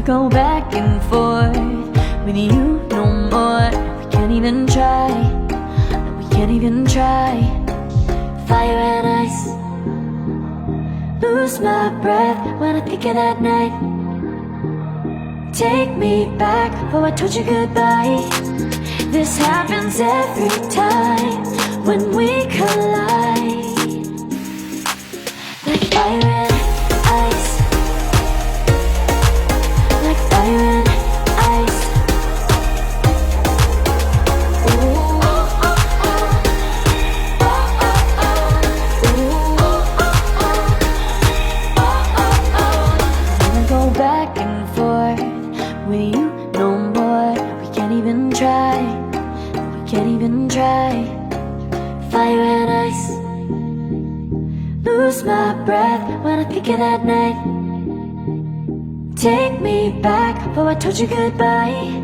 go back and forth with you no more. We can't even try, no, we can't even try. Fire and ice, lose my breath when I think of that night. Take me back, oh I told you goodbye. This happens every time when we collide. Like fire and ice, like fire and ice. Ooh, oh, oh, oh. Oh, oh, oh. Ooh, oh, oh, oh. Oh, oh, oh. Wanna go back and forth with you no more. We can't even try, we can't even try. Fire and ice, lose my breath when I think of that night. Take me back, oh I told you goodbye.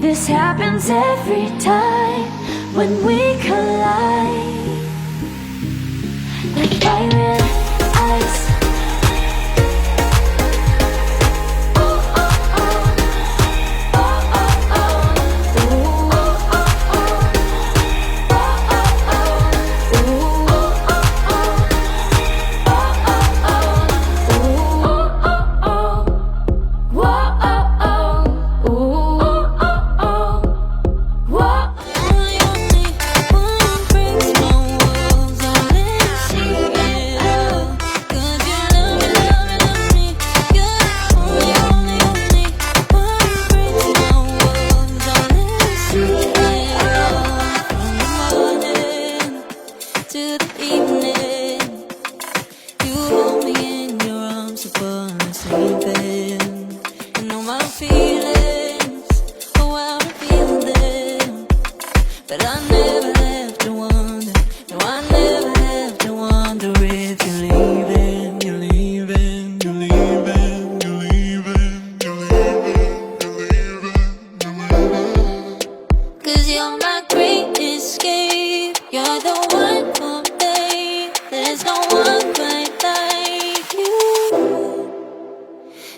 This happens every time when we collide. Like fire and ice. But I never have to wonder, no, I never have to wonder if you're leaving, you're leaving, you're leaving, you're leaving, you're leaving, you're leaving, you're leaving. 'Cause you're my great escape, you're the one for me, there's no one quite like you.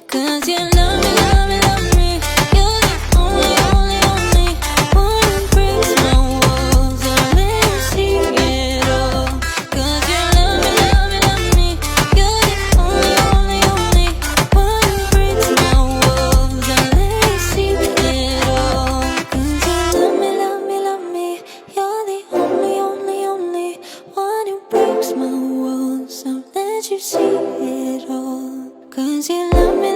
'Cause you love me, love me, love me, you're the only, only, only one who breaks my walls, I'll let you see it all. 'Cause you love me, love me, love me, you're the only, only, only one who breaks my walls, I'll let you see it all. 'Cause you love me, love me, love me, you're the only, only, only one who breaks my walls, I'll let you see it all. 'Cause you love me.